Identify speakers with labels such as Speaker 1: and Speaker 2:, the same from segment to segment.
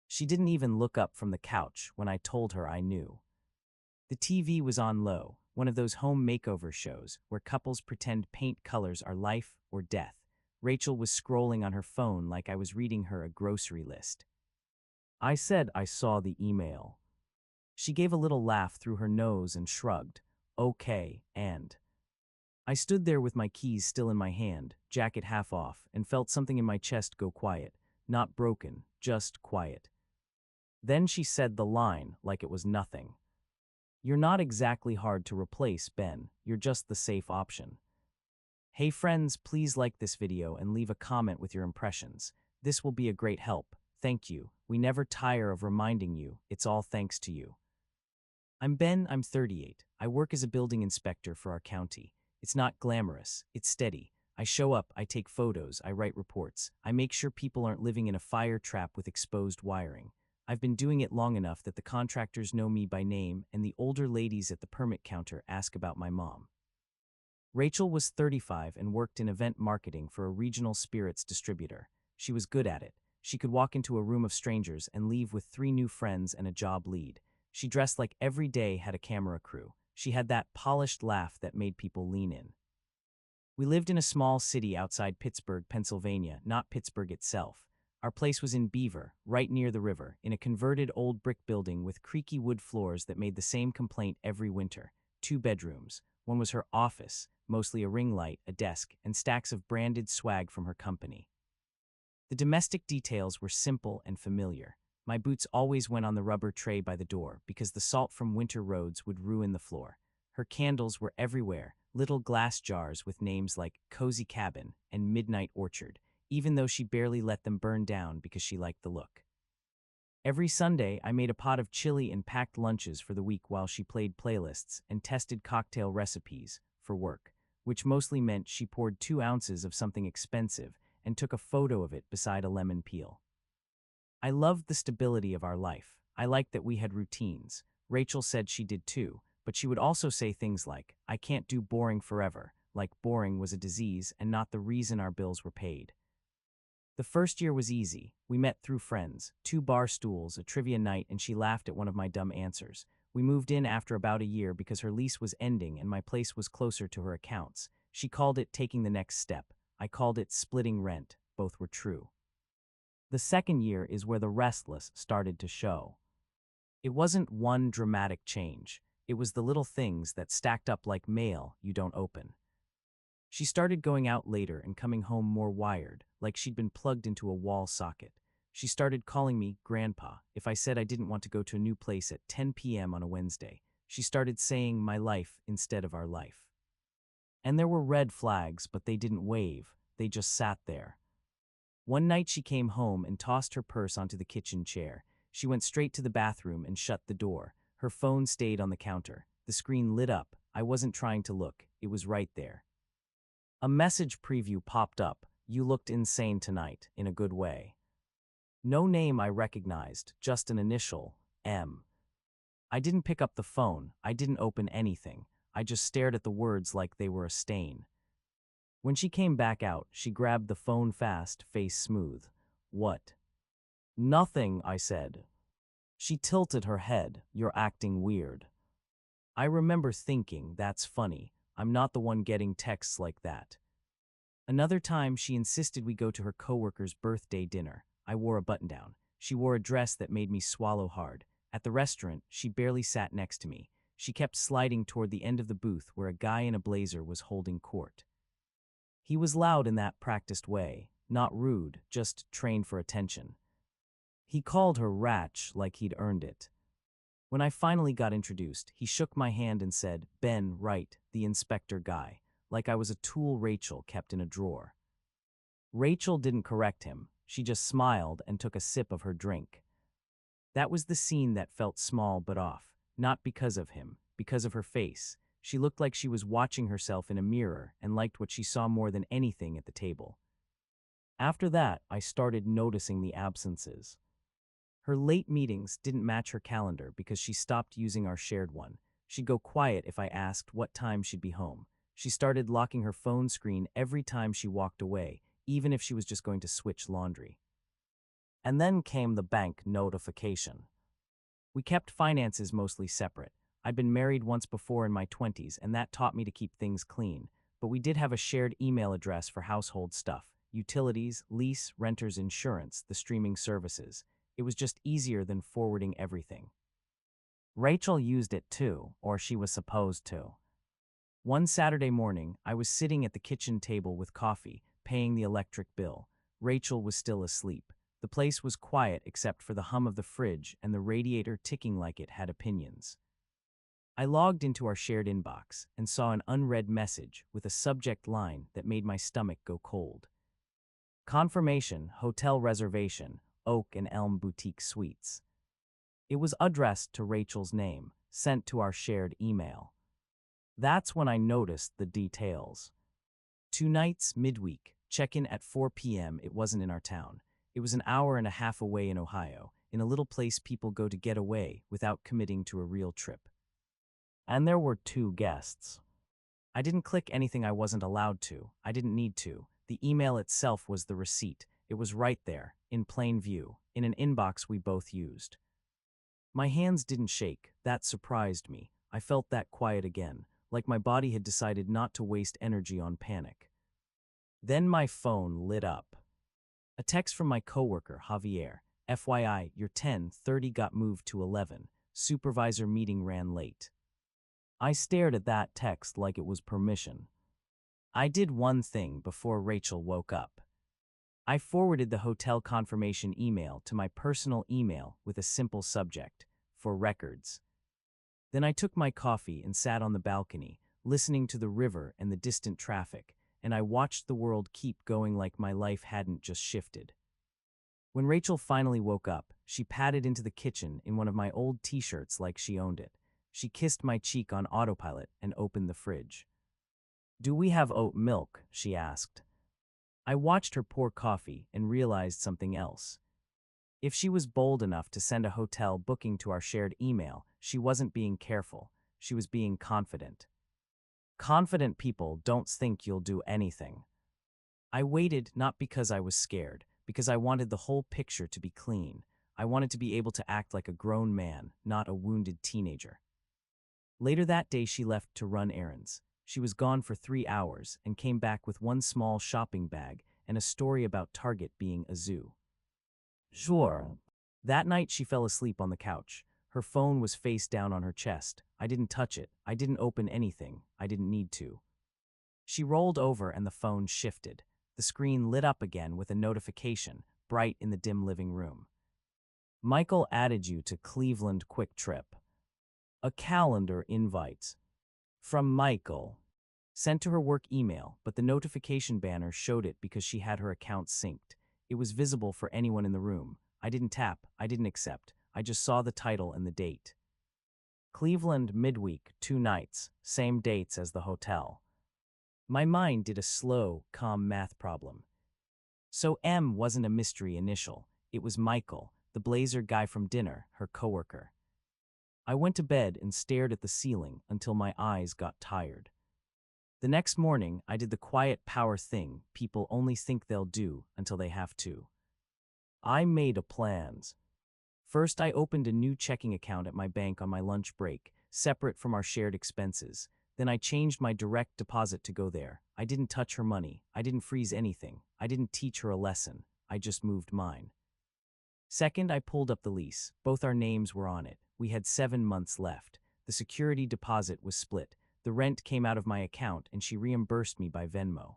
Speaker 1: She didn't even look up from the couch when I told her I knew. The TV was on low, one of those home makeover shows where couples pretend paint colors are life or death. Rachel was scrolling on her phone like I was reading her a grocery list. I said I saw the email. She gave a little laugh through her nose and shrugged. Okay, and I stood there with my keys still in my hand, jacket half off, and felt something in my chest go quiet. Not broken, just quiet. Then she said the line like it was nothing. You're not exactly hard to replace, Ben. You're just the safe option. Hey friends, please like this video and leave a comment with your impressions. This will be a great help. Thank you. We never tire of reminding you, it's all thanks to you. I'm Ben, I'm 38. I work as a building inspector for our county. It's not glamorous, it's steady. I show up, I take photos, I write reports. I make sure people aren't living in a fire trap with exposed wiring. I've been doing it long enough that the contractors know me by name and the older ladies at the permit counter ask about my mom. Rachel was 35 and worked in event marketing for a regional spirits distributor. She was good at it. She could walk into a room of strangers and leave with 3 new friends and a job lead. She dressed like every day had a camera crew. She had that polished laugh that made people lean in. We lived in a small city outside Pittsburgh, Pennsylvania, not Pittsburgh itself. Our place was in Beaver, right near the river, in a converted old brick building with creaky wood floors that made the same complaint every winter. 2 bedrooms. One was her office, mostly a ring light, a desk, and stacks of branded swag from her company. The domestic details were simple and familiar. My boots always went on the rubber tray by the door because the salt from winter roads would ruin the floor. Her candles were everywhere, little glass jars with names like Cozy Cabin and Midnight Orchard, even though she barely let them burn down because she liked the look. Every Sunday, I made a pot of chili and packed lunches for the week while she played playlists and tested cocktail recipes for work, which mostly meant she poured 2 ounces of something expensive and took a photo of it beside a lemon peel. I loved the stability of our life. I liked that we had routines. Rachel said she did too, but she would also say things like, I can't do boring forever, like boring was a disease and not the reason our bills were paid. The first year was easy. We met through friends, 2 bar stools, a trivia night, and she laughed at one of my dumb answers. We moved in after about a year because her lease was ending and my place was closer to her accounts. She called it taking the next step. I called it splitting rent. Both were true. The second year is where the restless started to show. It wasn't one dramatic change. It was the little things that stacked up like mail you don't open. She started going out later and coming home more wired, like she'd been plugged into a wall socket. She started calling me Grandpa if I said I didn't want to go to a new place at 10 p.m. on a Wednesday. She started saying my life instead of our life. And there were red flags, but they didn't wave. They just sat there. One night she came home and tossed her purse onto the kitchen chair. She went straight to the bathroom and shut the door. Her phone stayed on the counter. The screen lit up. I wasn't trying to look. It was right there. A message preview popped up. You looked insane tonight, in a good way. No name I recognized, just an initial, M. I didn't pick up the phone. I didn't open anything. I just stared at the words like they were a stain. When she came back out, she grabbed the phone fast, face smooth. What? Nothing, I said. She tilted her head. You're acting weird. I remember thinking, that's funny. I'm not the one getting texts like that. Another time, she insisted we go to her coworker's birthday dinner. I wore a button-down. She wore a dress that made me swallow hard. At the restaurant, she barely sat next to me. She kept sliding toward the end of the booth where a guy in a blazer was holding court. He was loud in that practiced way, not rude, just trained for attention. He called her Ratch like he'd earned it. When I finally got introduced, he shook my hand and said, Ben, right, the inspector guy, like I was a tool Rachel kept in a drawer. Rachel didn't correct him. She just smiled and took a sip of her drink. That was the scene that felt small but off, not because of him, because of her face. She looked like she was watching herself in a mirror and liked what she saw more than anything at the table. After that, I started noticing the absences. Her late meetings didn't match her calendar because she stopped using our shared one. She'd go quiet if I asked what time she'd be home. She started locking her phone screen every time she walked away, even if she was just going to switch laundry. And then came the bank notification. We kept finances mostly separate. I'd been married once before in my 20s, and that taught me to keep things clean. But we did have a shared email address for household stuff: utilities, lease, renters insurance, the streaming services. It was just easier than forwarding everything. Rachel used it too, or she was supposed to. One Saturday morning, I was sitting at the kitchen table with coffee, paying the electric bill. Rachel was still asleep. The place was quiet except for the hum of the fridge and the radiator ticking like it had opinions. I logged into our shared inbox and saw an unread message with a subject line that made my stomach go cold. Confirmation, hotel reservation, Oak and Elm Boutique Suites. It was addressed to Rachel's name, sent to our shared email. That's when I noticed the details. 2 nights, midweek, check-in at 4 p.m. It wasn't in our town. It was an hour and a half away in Ohio, in a little place people go to get away without committing to a real trip. And there were 2 guests. I didn't click anything I wasn't allowed to. I didn't need to. The email itself was the receipt. It was right there, in plain view, in an inbox we both used. My hands didn't shake. That surprised me. I felt that quiet again, like my body had decided not to waste energy on panic. Then my phone lit up. A text from my coworker, Javier. FYI, your 10:30 got moved to 11. Supervisor meeting ran late. I stared at that text like it was permission. I did one thing before Rachel woke up. I forwarded the hotel confirmation email to my personal email with a simple subject: for records. Then I took my coffee and sat on the balcony, listening to the river and the distant traffic, and I watched the world keep going like my life hadn't just shifted. When Rachel finally woke up, she padded into the kitchen in one of my old t-shirts like she owned it. She kissed my cheek on autopilot and opened the fridge. "Do we have oat milk?" she asked. I watched her pour coffee and realized something else. If she was bold enough to send a hotel booking to our shared email, she wasn't being careful. She was being confident. Confident people don't think you'll do anything. I waited not because I was scared, because I wanted the whole picture to be clean. I wanted to be able to act like a grown man, not a wounded teenager. Later that day, she left to run errands. She was gone for 3 hours and came back with one small shopping bag and a story about Target being a zoo. Sure. That night she fell asleep on the couch. Her phone was face down on her chest. I didn't touch it. I didn't open anything. I didn't need to. She rolled over and the phone shifted. The screen lit up again with a notification, bright in the dim living room. Michael added you to Cleveland quick trip. A calendar invite. From Michael. Sent to her work email, but the notification banner showed it because she had her account synced. It was visible for anyone in the room. I didn't tap, I didn't accept. I just saw the title and the date. Cleveland midweek, 2 nights, same dates as the hotel. My mind did a slow, calm math problem. So M wasn't a mystery initial. It was Michael, the blazer guy from dinner, her coworker. I went to bed and stared at the ceiling until my eyes got tired. The next morning, I did the quiet power thing people only think they'll do until they have to. I made a plans. First, I opened a new checking account at my bank on my lunch break, separate from our shared expenses. Then I changed my direct deposit to go there. I didn't touch her money. I didn't freeze anything. I didn't teach her a lesson. I just moved mine. Second, I pulled up the lease. Both our names were on it. We had 7 months left. The security deposit was split. The rent came out of my account and she reimbursed me by Venmo.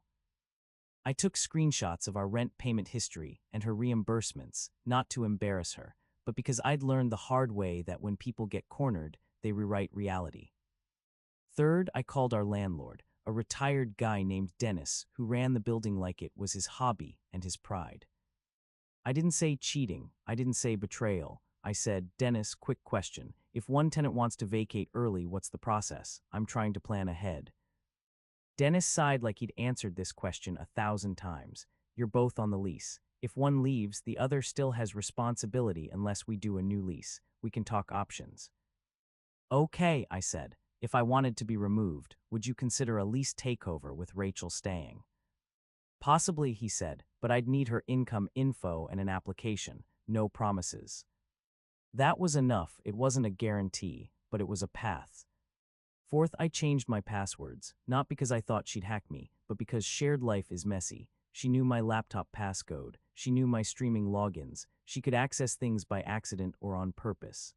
Speaker 1: I took screenshots of our rent payment history and her reimbursements, not to embarrass her, but because I'd learned the hard way that when people get cornered, they rewrite reality. Third, I called our landlord, a retired guy named Dennis, who ran the building like it was his hobby and his pride. I didn't say cheating. I didn't say betrayal. I said, "Dennis, quick question. If one tenant wants to vacate early, what's the process? I'm trying to plan ahead." Dennis sighed like he'd answered this question 1,000 times. "You're both on the lease. If one leaves, the other still has responsibility unless we do a new lease. We can talk options." "Okay," I said. "If I wanted to be removed, would you consider a lease takeover with Rachel staying?" "Possibly," he said, "but I'd need her income info and an application. no promises. That was enough. It wasn't a guarantee, but it was a path. Fourth, I changed my passwords, not because I thought she'd hack me, but because shared life is messy. She knew my laptop passcode. She knew my streaming logins. She could access things by accident or on purpose.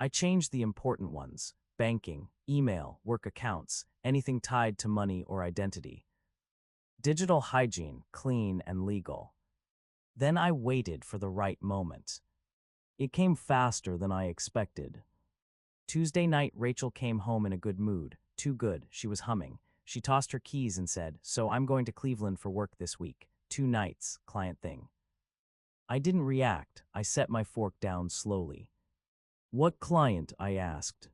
Speaker 1: I changed the important ones: banking, email, work accounts, anything tied to money or identity. Digital hygiene, clean and legal. Then I waited for the right moment. It came faster than I expected. Tuesday night, Rachel came home in a good mood. Too good, she was humming. She tossed her keys and said, "So I'm going to Cleveland for work this week. 2 nights, client thing." I didn't react. I set my fork down slowly. "What client?" I asked.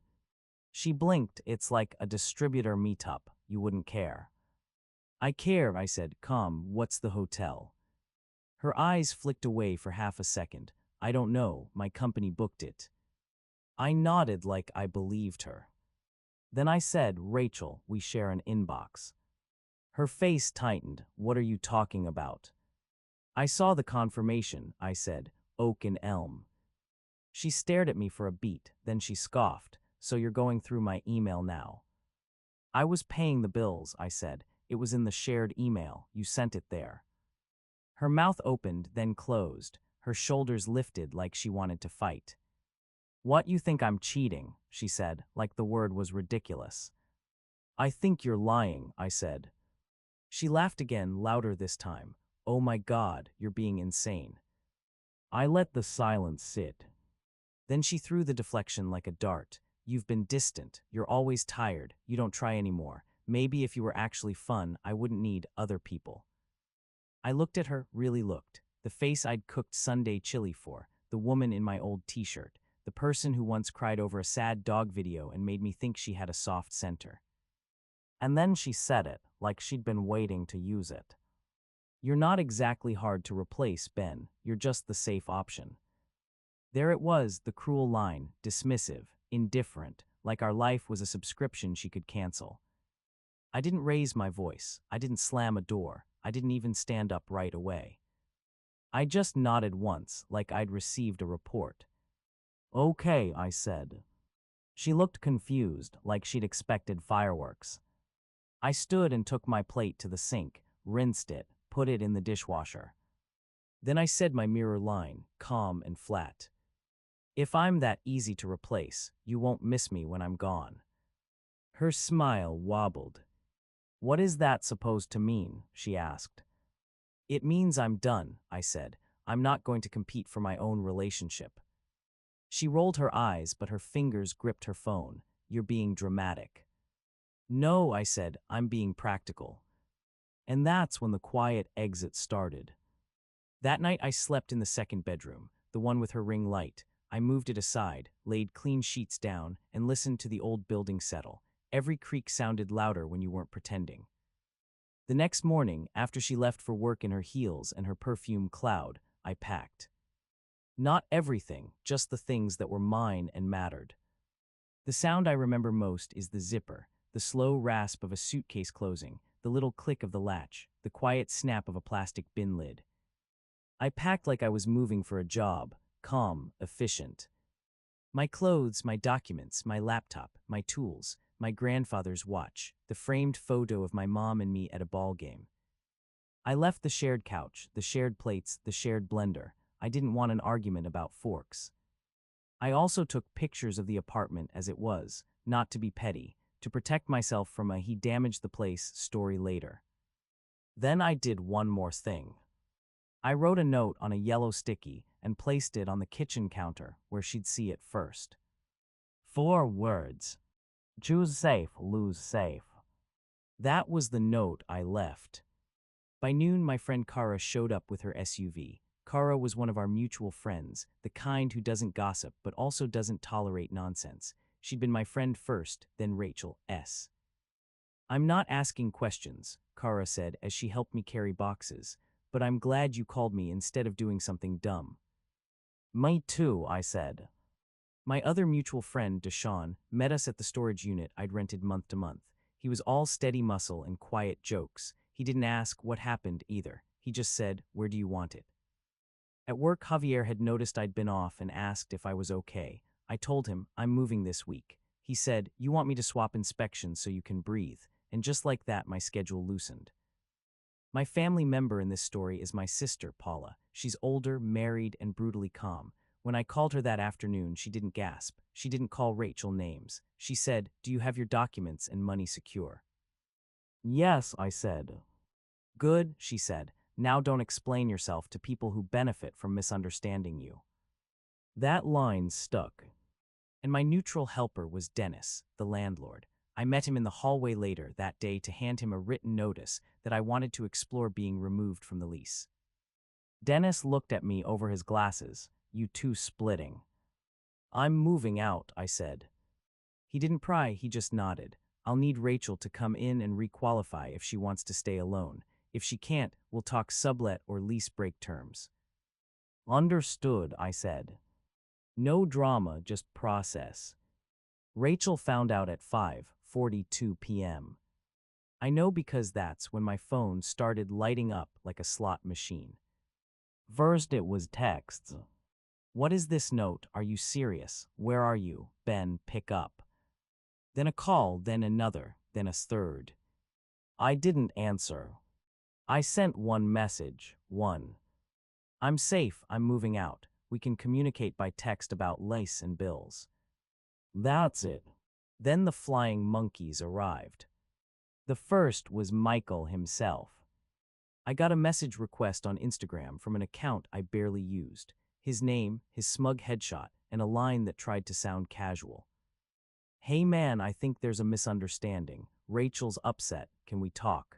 Speaker 1: She blinked. "It's like a distributor meetup. You wouldn't care." "I care," I said. "Come, what's the hotel?" Her eyes flicked away for half a second. "I don't know. My company booked it." I nodded like I believed her. Then I said, "Rachel, we share an inbox." Her face tightened. "What are you talking about?" "I saw the confirmation," I said. "Oak and Elm." She stared at me for a beat, then she scoffed. "So you're going through my email now?" "I was paying the bills," I said. "It was in the shared email. You sent it there." Her mouth opened, then closed. Her shoulders lifted like she wanted to fight. "What, you think I'm cheating?" she said, like the word was ridiculous. "I think you're lying," I said. She laughed again, louder this time. "Oh my God, you're being insane." I let the silence sit. Then she threw the deflection like a dart. "You've been distant. You're always tired. You don't try anymore. Maybe if you were actually fun, I wouldn't need other people." I looked at her, really looked. The face I'd cooked Sunday chili for, the woman in my old t-shirt, the person who once cried over a sad dog video and made me think she had a soft center. And then she said it, like she'd been waiting to use it. "You're not exactly hard to replace, Ben. You're just the safe option." There it was, the cruel line, dismissive, indifferent, like our life was a subscription she could cancel. I didn't raise my voice. I didn't slam a door. I didn't even stand up right away. I just nodded once, like I'd received a report. "Okay," I said. She looked confused, like she'd expected fireworks. I stood and took my plate to the sink, rinsed it, put it in the dishwasher. Then I said my mirror line, calm and flat. "If I'm that easy to replace, you won't miss me when I'm gone." Her smile wobbled. "What is that supposed to mean?" she asked. "It means I'm done," I said. "I'm not going to compete for my own relationship." She rolled her eyes, but her fingers gripped her phone. "You're being dramatic." "No," I said, "I'm being practical." And that's when the quiet exit started. That night I slept in the second bedroom, the one with her ring light. I moved it aside, laid clean sheets down, and listened to the old building settle. Every creak sounded louder when you weren't pretending. The next morning, after she left for work in her heels and her perfume cloud, I packed. Not everything, just the things that were mine and mattered. The sound I remember most is the zipper, the slow rasp of a suitcase closing, the little click of the latch, the quiet snap of a plastic bin lid. I packed like I was moving for a job, calm, efficient. My clothes, my documents, my laptop, my tools, my grandfather's watch, the framed photo of my mom and me at a ball game. I left the shared couch, the shared plates, the shared blender. I didn't want an argument about forks. I also took pictures of the apartment as it was, not to be petty, to protect myself from a "he damaged the place" story later. Then I did one more thing. I wrote a note on a yellow sticky and placed it on the kitchen counter where she'd see it first. 4 words. Choose safe, lose safe. That was the note I left. By noon, my friend Kara showed up with her SUV. Kara was one of our mutual friends, the kind who doesn't gossip but also doesn't tolerate nonsense. She'd been my friend first, then Rachel S. "I'm not asking questions," Kara said as she helped me carry boxes, "but I'm glad you called me instead of doing something dumb." "Me too," I said. My other mutual friend, Deshaun, met us at the storage unit I'd rented month to month. He was all steady muscle and quiet jokes. He didn't ask what happened either. He just said, "Where do you want it?" At work, Javier had noticed I'd been off and asked if I was okay. I told him, I'm moving this week. He said, you want me to swap inspections so you can breathe. And just like that, my schedule loosened. My family member in this story is my sister, Paula. She's older, married, and brutally calm. When I called her that afternoon, she didn't gasp. She didn't call Rachel names. She said, do you have your documents and money secure? Yes, I said. Good, she said. Now don't explain yourself to people who benefit from misunderstanding you. That line stuck. And my neutral helper was Dennis, the landlord. I met him in the hallway later that day to hand him a written notice that I wanted to explore being removed from the lease. Dennis looked at me over his glasses. You two splitting. I'm moving out, I said. He didn't pry, he just nodded. I'll need Rachel to come in and requalify if she wants to stay alone. If she can't, we'll talk sublet or lease break terms. Understood, I said. No drama, just process. Rachel found out at 5:42 p.m. I know because that's when my phone started lighting up like a slot machine. First it was texts. What is this note? Are you serious? Where are you? Ben, pick up. Then a call, then another, then a third. I didn't answer. I sent one message. I'm safe, I'm moving out. We can communicate by text about lease and bills. That's it. Then the flying monkeys arrived. The first was Michael himself. I got a message request on Instagram from an account I barely used. His name, his smug headshot, and a line that tried to sound casual. Hey man, I think there's a misunderstanding. Rachel's upset. Can we talk?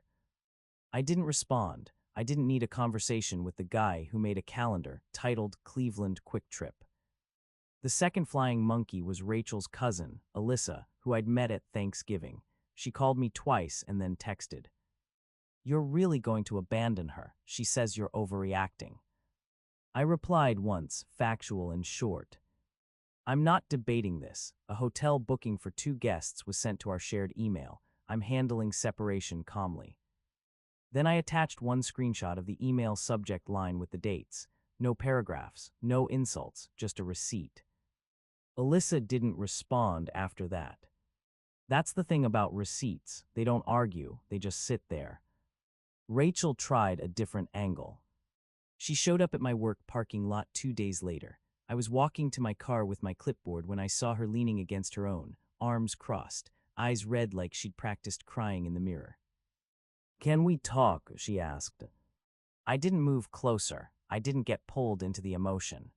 Speaker 1: I didn't respond. I didn't need a conversation with the guy who made a calendar titled Cleveland Quick Trip. The second flying monkey was Rachel's cousin, Alyssa, who I'd met at Thanksgiving. She called me twice and then texted. You're really going to abandon her. She says you're overreacting. I replied once, factual and short. I'm not debating this. A hotel booking for 2 guests was sent to our shared email. I'm handling separation calmly. Then I attached one screenshot of the email subject line with the dates. No paragraphs, no insults, just a receipt. Alyssa didn't respond after that. That's the thing about receipts. They don't argue, they just sit there. Rachel tried a different angle. She showed up at my work parking lot 2 days later. I was walking to my car with my clipboard when I saw her leaning against her own, arms crossed, eyes red like she'd practiced crying in the mirror. Can we talk? She asked. I didn't move closer. I didn't get pulled into the emotion.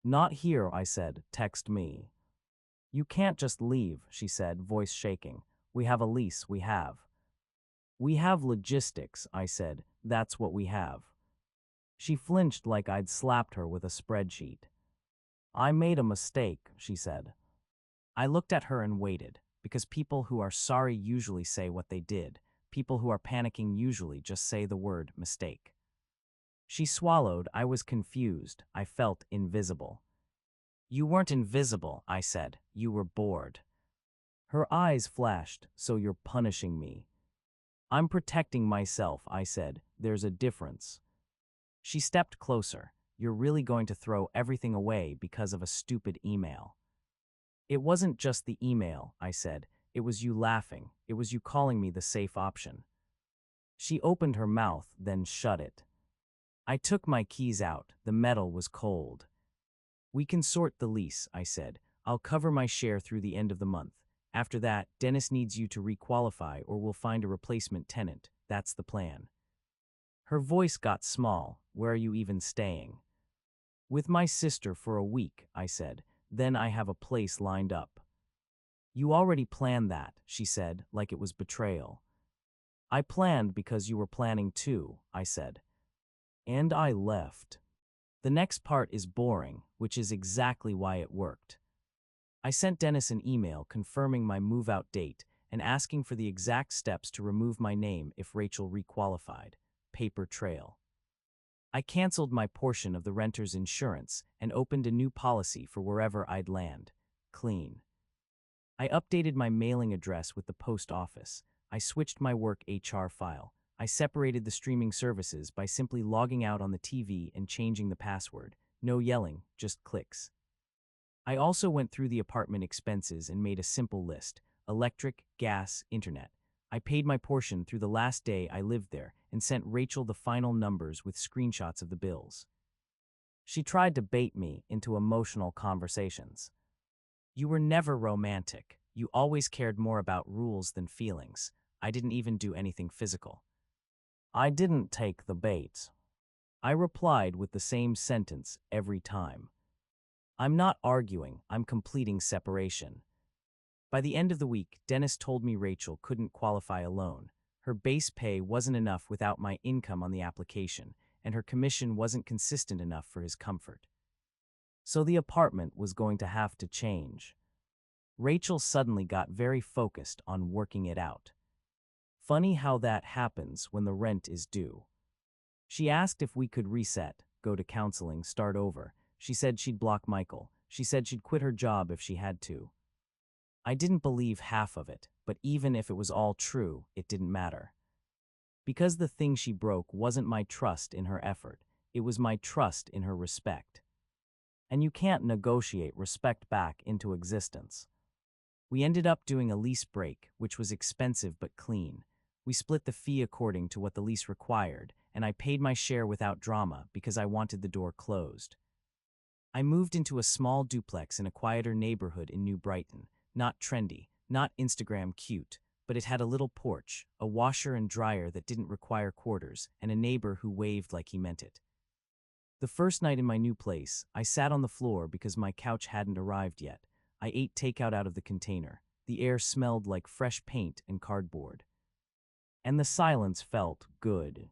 Speaker 1: Not here, I said. Text me. You can't just leave, she said, voice shaking. We have a lease, we have. We have logistics, I said. That's what we have. She flinched like I'd slapped her with a spreadsheet. I made a mistake, she said. I looked at her and waited, because people who are sorry usually say what they did. People who are panicking usually just say the word mistake. She swallowed. I was confused. I felt invisible. You weren't invisible, I said. You were bored. Her eyes flashed. So you're punishing me. I'm protecting myself, I said. There's a difference. She stepped closer. You're really going to throw everything away because of a stupid email. It wasn't just the email, I said. It was you laughing. It was you calling me the safe option. She opened her mouth, then shut it. I took my keys out. The metal was cold. We can sort the lease, I said. I'll cover my share through the end of the month. After that, Dennis needs you to requalify or we'll find a replacement tenant. That's the plan. Her voice got small. Where are you even staying? With my sister for a week, I said. Then I have a place lined up. You already planned that, she said, like it was betrayal. I planned because you were planning too, I said. And I left. The next part is boring, which is exactly why it worked. I sent Dennis an email confirming my move-out date and asking for the exact steps to remove my name if Rachel requalified. Paper trail. I canceled my portion of the renter's insurance and opened a new policy for wherever I'd land. Clean. I updated my mailing address with the post office. I switched my work HR file. I separated the streaming services by simply logging out on the TV and changing the password. No yelling, just clicks. I also went through the apartment expenses and made a simple list: electric, gas, internet. I paid my portion through the last day I lived there and sent Rachel the final numbers with screenshots of the bills. She tried to bait me into emotional conversations. You were never romantic. You always cared more about rules than feelings. I didn't even do anything physical. I didn't take the bait. I replied with the same sentence every time. I'm not arguing, I'm completing separation. By the end of the week, Dennis told me Rachel couldn't qualify a loan. Her base pay wasn't enough without my income on the application, and her commission wasn't consistent enough for his comfort. So the apartment was going to have to change. Rachel suddenly got very focused on working it out. Funny how that happens when the rent is due. She asked if we could reset, go to counseling, start over. She said she'd block Michael. She said she'd quit her job if she had to. I didn't believe half of it, but even if it was all true, it didn't matter. Because the thing she broke wasn't my trust in her effort, it was my trust in her respect. And you can't negotiate respect back into existence. We ended up doing a lease break, which was expensive but clean. We split the fee according to what the lease required, and I paid my share without drama because I wanted the door closed. I moved into a small duplex in a quieter neighborhood in New Brighton. Not trendy, not Instagram cute, but it had a little porch, a washer and dryer that didn't require quarters, and a neighbor who waved like he meant it. The first night in my new place, I sat on the floor because my couch hadn't arrived yet. I ate takeout out of the container. The air smelled like fresh paint and cardboard. And the silence felt good.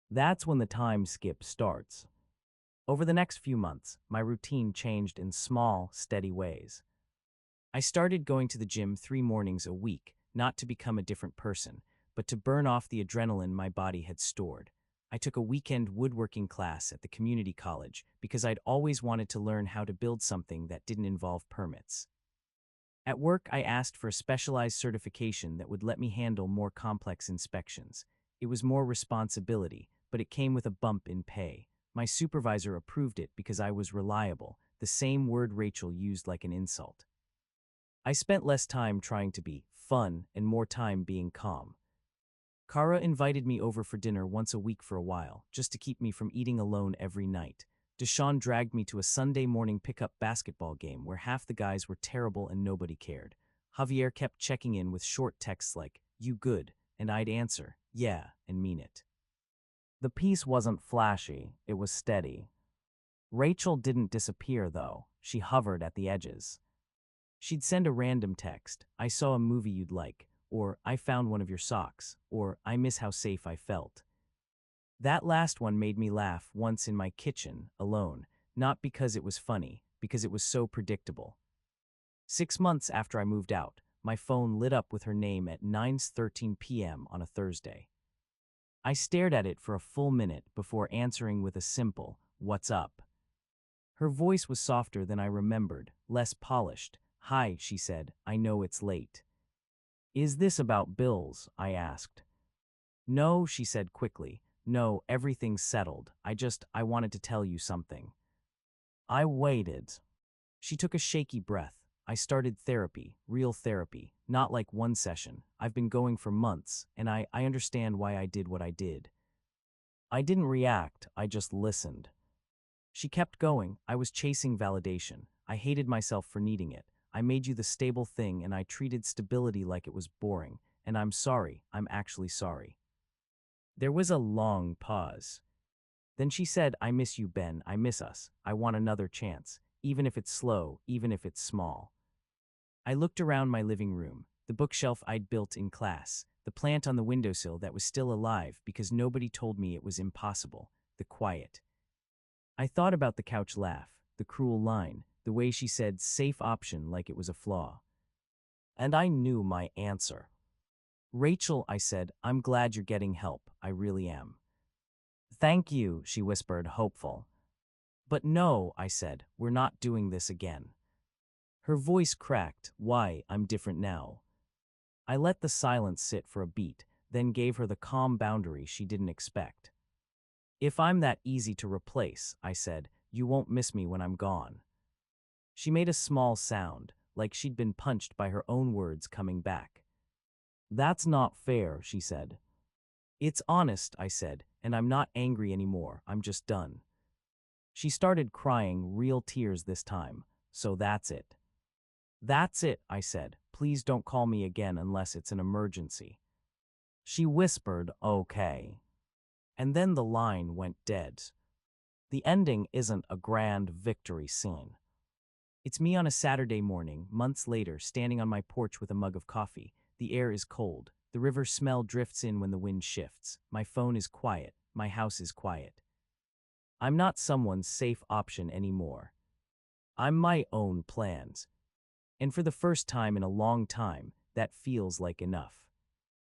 Speaker 1: That's when the time skip starts. Over the next few months, my routine changed in small, steady ways. I started going to the gym 3 mornings a week, not to become a different person, but to burn off the adrenaline my body had stored. I took a weekend woodworking class at the community college because I'd always wanted to learn how to build something that didn't involve permits. At work, I asked for a specialized certification that would let me handle more complex inspections. It was more responsibility, but it came with a bump in pay. My supervisor approved it because I was reliable, the same word Rachel used like an insult. I spent less time trying to be fun and more time being calm. Kara invited me over for dinner once a week for a while, just to keep me from eating alone every night. Deshaun dragged me to a Sunday morning pickup basketball game where half the guys were terrible and nobody cared. Javier kept checking in with short texts like, "You good?" and I'd answer, "Yeah," and mean it. The peace wasn't flashy, it was steady. Rachel didn't disappear, though. She hovered at the edges. She'd send a random text, "I saw a movie you'd like," or "I found one of your socks," or "I miss how safe I felt." That last one made me laugh once in my kitchen, alone, not because it was funny, because it was so predictable. 6 months after I moved out, my phone lit up with her name at 9:13 p.m. on a Thursday. I stared at it for a full minute before answering with a simple, "What's up?" Her voice was softer than I remembered, less polished. "Hi," she said, "I know it's late." "Is this about bills?" I asked. "No," she said quickly. "No, everything's settled. I wanted to tell you something." I waited. She took a shaky breath. "I started therapy, real therapy, not like one session. I've been going for months, and I understand why I did what I did." I didn't react, I just listened. She kept going. "I was chasing validation. I hated myself for needing it. I made you the stable thing and I treated stability like it was boring. And I'm sorry, I'm actually sorry." There was a long pause. Then she said, "I miss you, Ben. I miss us. I want another chance, even if it's slow, even if it's small." I looked around my living room, the bookshelf I'd built in class, the plant on the windowsill that was still alive because nobody told me it was impossible, the quiet. I thought about the couch laugh, the cruel line, the way she said "safe option" like it was a flaw. And I knew my answer. "Rachel," I said, "I'm glad you're getting help. I really am." "Thank you," she whispered, hopeful. "But no," I said, "we're not doing this again." Her voice cracked. "Why? I'm different now." I let the silence sit for a beat, then gave her the calm boundary she didn't expect. If I'm that easy to replace, I said, you won't miss me when I'm gone. She made a small sound, like she'd been punched by her own words coming back. That's not fair, she said. It's honest, I said, and I'm not angry anymore, I'm just done. She started crying, real tears this time, so that's it. That's it, I said, please don't call me again unless it's an emergency. She whispered, okay. And then the line went dead. The ending isn't a grand victory scene. It's me on a Saturday morning, months later, standing on my porch with a mug of coffee. The air is cold. The river smell drifts in when the wind shifts. My phone is quiet. My house is quiet. I'm not someone's safe option anymore. I'm my own plans. And for the first time in a long time, that feels like enough.